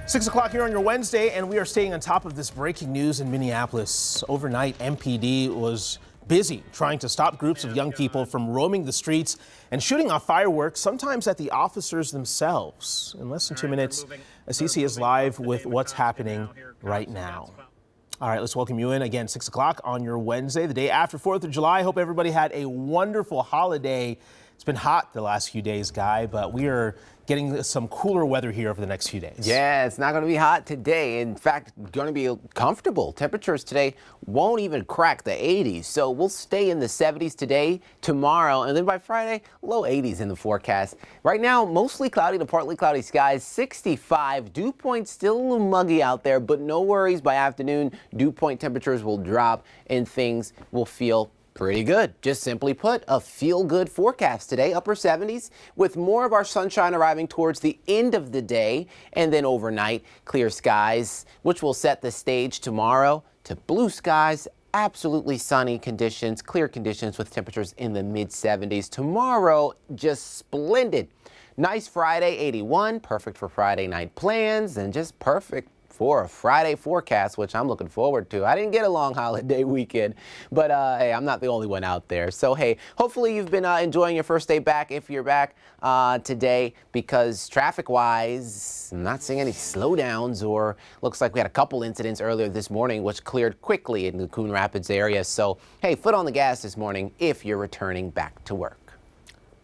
6 o'clock here on your Wednesday, and we are staying on top of this breaking news in Minneapolis. Overnight, MPD was busy trying to stop groups of young people from roaming the streets and shooting off fireworks, sometimes at the officers themselves. In less than 2 minutes, CC is live with what's happening right now. All right, let's welcome you in again, 6 o'clock on your Wednesday, the day after 4th of July. Hope everybody had a wonderful holiday. It's been hot the last few days, Guy, but we are getting some cooler weather here over the next few days. Yeah, it's not going to be hot today. In fact, going to be comfortable. Temperatures today won't even crack the 80s. So we'll stay in the 70s today, tomorrow, and then by Friday, low 80s in the forecast. Right now, mostly cloudy to partly cloudy skies, 65. Dew point still a little muggy out there, but no worries. By afternoon, dew point temperatures will drop and things will feel pretty good. Just simply put, a feel-good forecast today, upper 70s, with more of our sunshine arriving towards the end of the day, and then overnight, clear skies, which will set the stage tomorrow to blue skies, absolutely sunny conditions, clear conditions with temperatures in the mid-70s. Tomorrow, just splendid. Nice Friday, 81, perfect for Friday night plans, and just perfect for a Friday forecast, which I'm looking forward to. I didn't get a long holiday weekend, but hey, I'm not the only one out there. So hey, hopefully you've been enjoying your first day back if you're back today, because traffic-wise, I'm not seeing any slowdowns, or looks like we had a couple incidents earlier this morning which cleared quickly in the Coon Rapids area. So hey, foot on the gas this morning if you're returning back to work.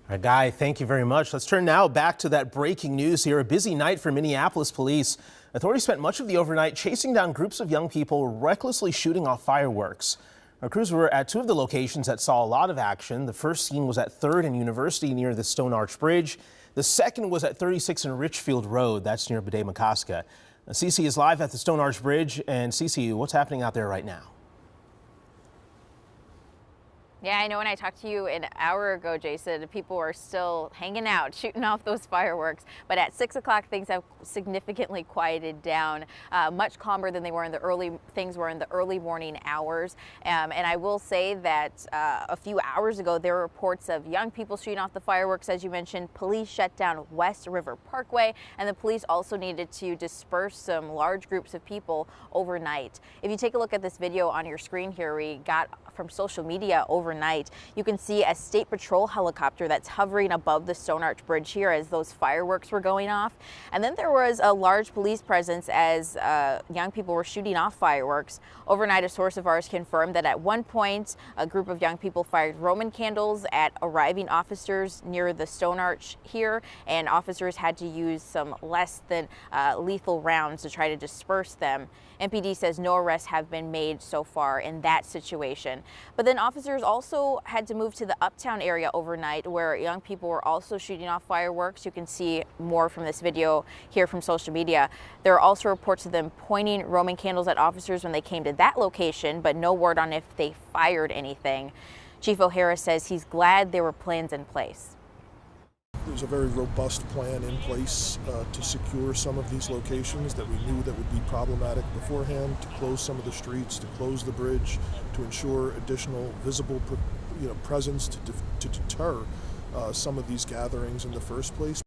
All right, Guy, thank you very much. Let's turn now back to that breaking news here. A busy night for Minneapolis police. Authorities spent much of the overnight chasing down groups of young people recklessly shooting off fireworks. Our crews were at two of the locations that saw a lot of action. The first scene was at 3rd and University near the Stone Arch Bridge. The second was at 36 and Richfield Road. That's near Bedé-McCoska. CC is live at the Stone Arch Bridge. And CC, what's happening out there right now? Yeah, I know when I talked to you an hour ago, Jason, people were still hanging out, shooting off those fireworks. But at 6 o'clock, things have significantly quieted down, much calmer than they were in the early morning hours. And I will say that a few hours ago, there were reports of young people shooting off the fireworks. As you mentioned, police shut down West River Parkway, and the police also needed to disperse some large groups of people overnight. If you take a look at this video on your screen here, we got from social media overnight, you can see a state patrol helicopter that's hovering above the Stone Arch Bridge here as those fireworks were going off. And then there was a large police presence as young people were shooting off fireworks. Overnight, a source of ours confirmed that at one point, a group of young people fired Roman candles at arriving officers near the Stone Arch here, and officers had to use some less than lethal rounds to try to disperse them. MPD says no arrests have been made so far in that situation. But then officers also had to move to the Uptown area overnight, where young people were also shooting off fireworks. You can see more from this video here from social media. There are also reports of them pointing Roman candles at officers when they came to that location, but no word on if they fired anything. Chief O'Hara says he's glad there were plans in place. There's a very robust plan in place to secure some of these locations that we knew that would be problematic beforehand, to close some of the streets, to close the bridge, to ensure additional visible presence to deter some of these gatherings in the first place.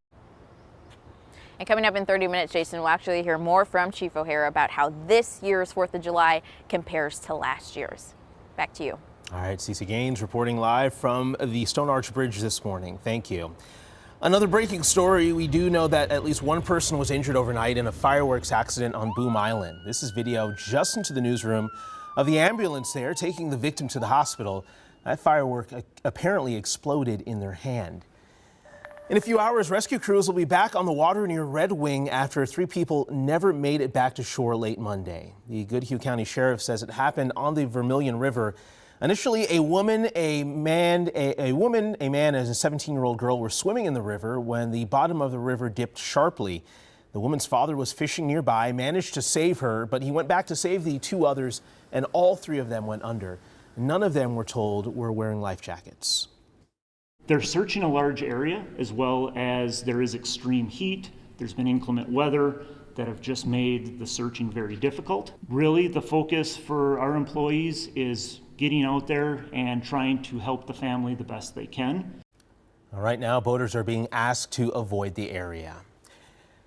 And coming up in 30 minutes, Jason, we'll actually hear more from Chief O'Hara about how this year's 4th of July compares to last year's. Back to you. All right, CC Gaines reporting live from the Stone Arch Bridge this morning. Thank you. Another breaking story, we do know that at least one person was injured overnight in a fireworks accident on Boom Island. This is video just into the newsroom of the ambulance there taking the victim to the hospital. That firework apparently exploded in their hand. In a few hours, rescue crews will be back on the water near Red Wing after 3 people never made it back to shore late Monday. The Goodhue County Sheriff says it happened on the Vermilion River. Initially, a woman, a man, and a 17-year-old girl were swimming in the river when the bottom of the river dipped sharply. The woman's father was fishing nearby, managed to save her, but he went back to save the 2 others, and all 3 of them went under. None of them, we're told, were wearing life jackets. They're searching a large area, as well as there is extreme heat. There's been inclement weather that have just made the searching very difficult. Really, the focus for our employees is getting out there and trying to help the family the best they can. Right now, boaters are being asked to avoid the area.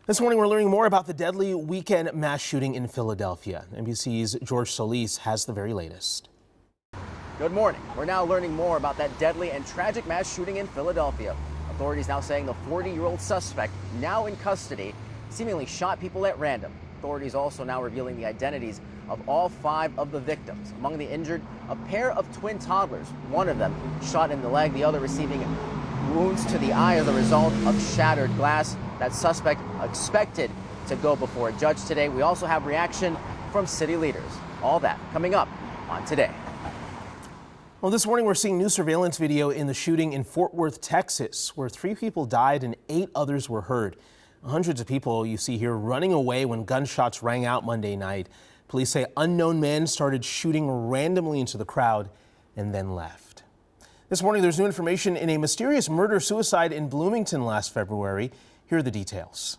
This morning, we're learning more about the deadly weekend mass shooting in Philadelphia. NBC's George Solis has the very latest. Good morning. We're now learning more about that deadly and tragic mass shooting in Philadelphia. Authorities now saying the 40-year-old suspect, now in custody, seemingly shot people at random. Authorities also now revealing the identities of all 5 of the victims. Among the injured, a pair of twin toddlers. One of them shot in the leg, the other receiving wounds to the eye as a result of shattered glass. That suspect expected to go before a judge today. We also have reaction from city leaders. All that coming up on Today. Well, this morning we're seeing new surveillance video in the shooting in Fort Worth, Texas, where 3 people died and 8 others were hurt. Hundreds of people you see here running away when gunshots rang out Monday night. Police say unknown men started shooting randomly into the crowd and then left. This morning there's new information in a mysterious murder-suicide in Bloomington last February. Here are the details.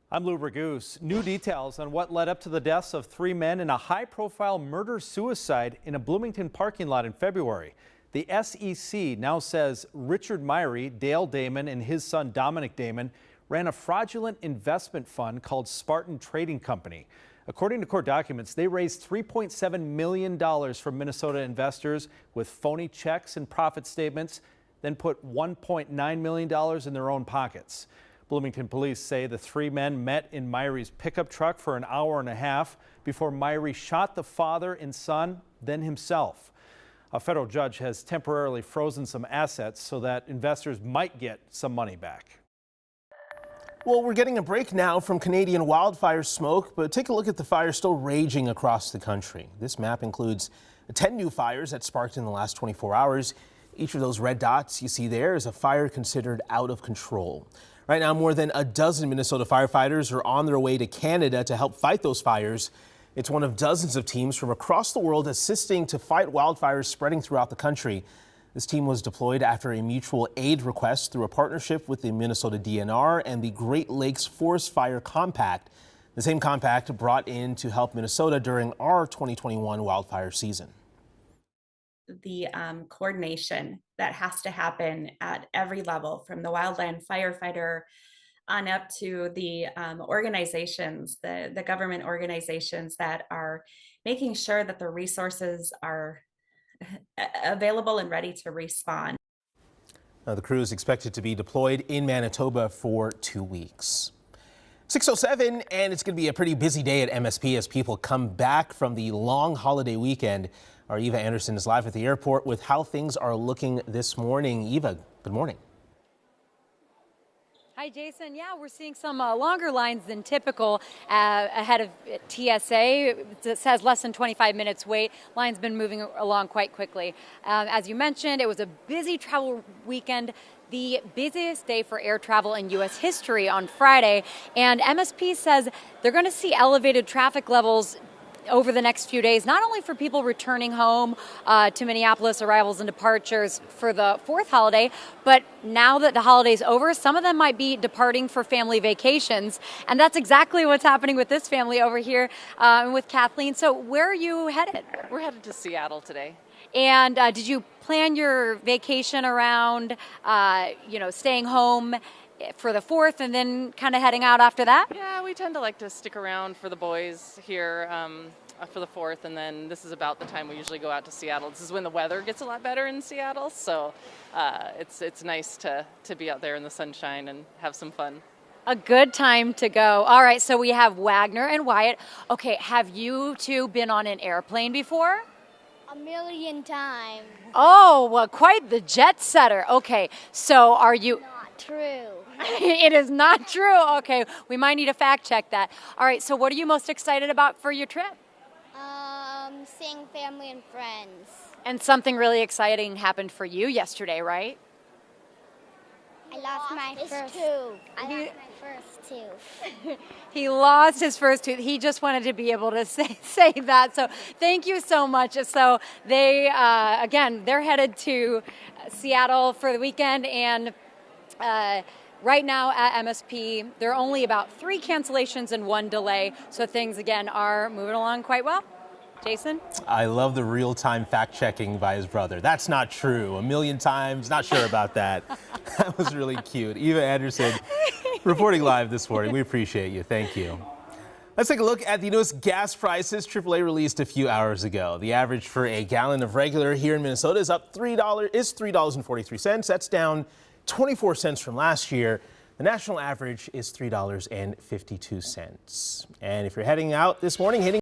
I'm Lou Ragoose. New details on what led up to the deaths of 3 men in a high-profile murder-suicide in a Bloomington parking lot in February. The SEC now says Richard Myrie, Dale Damon, and his son Dominic Damon ran a fraudulent investment fund called Spartan Trading Company. According to court documents, they raised $3.7 million from Minnesota investors with phony checks and profit statements, then put $1.9 million in their own pockets. Bloomington police say the 3 men met in Myrie's pickup truck for an hour and a half before Myrie shot the father and son, then himself. A federal judge has temporarily frozen some assets so that investors might get some money back. Well, we're getting a break now from Canadian wildfire smoke, but take a look at the fire still raging across the country. This map includes 10 new fires that sparked in the last 24 hours. Each of those red dots you see there is a fire considered out of control. Right now, more than a dozen Minnesota firefighters are on their way to Canada to help fight those fires. It's one of dozens of teams from across the world assisting to fight wildfires spreading throughout the country. This team was deployed after a mutual aid request through a partnership with the Minnesota DNR and the Great Lakes Forest Fire Compact. The same compact brought in to help Minnesota during our 2021 wildfire season. The coordination that has to happen at every level, from the wildland firefighter on up to the organizations, the government organizations that are making sure that the resources are available and ready to respond. The crew is expected to be deployed in Manitoba for 2 weeks. 6:07, and it's going to be a pretty busy day at MSP as people come back from the long holiday weekend. Our Eva Anderson is live at the airport with how things are looking this morning. Eva, good morning. Hi, Jason. Yeah, we're seeing some longer lines than typical ahead of TSA. It says less than 25 minutes wait. Line's been moving along quite quickly. As you mentioned, it was a busy travel weekend, the busiest day for air travel in U.S. history on Friday. And MSP says they're going to see elevated traffic levels over the next few days, not only for people returning home to Minneapolis, arrivals and departures for the 4th holiday, but now that the holiday's over, some of them might be departing for family vacations. And that's exactly what's happening with this family over here with Kathleen. So where are you headed? We're headed to Seattle today. And did you plan your vacation around, staying home for the 4th and then kind of heading out after that? Yeah, we tend to like to stick around for the boys here for the 4th, and then this is about the time we usually go out to Seattle. This is when the weather gets a lot better in Seattle, so it's nice to be out there in the sunshine and have some fun. A good time to go. All right, so we have Wagner and Wyatt. Okay, have you two been on an airplane before? A million times. Oh, well, quite the jet setter. Okay, so are you... Not true. It is not true. Okay, we might need to fact check that. All right, so what are you most excited about for your trip? Seeing family and friends. And something really exciting happened for you yesterday, right? I lost my first tooth. I lost my first tooth. He lost his first tooth. He just wanted to be able to say that. So thank you so much. So they, again, they're headed to Seattle for the weekend, and right now at MSP, there are only about 3 cancellations and 1 delay. So things, again, are moving along quite well. Jason? I love the real-time fact-checking by his brother. That's not true. A million times, not sure about that. That was really cute. Eva Anderson reporting live this morning. We appreciate you. Thank you. Let's take a look at the newest gas prices. AAA released a few hours ago. The average for a gallon of regular here in Minnesota is up $3.43. That's down 24 cents from last year. The national average is $3.52. And if you're heading out this morning, hitting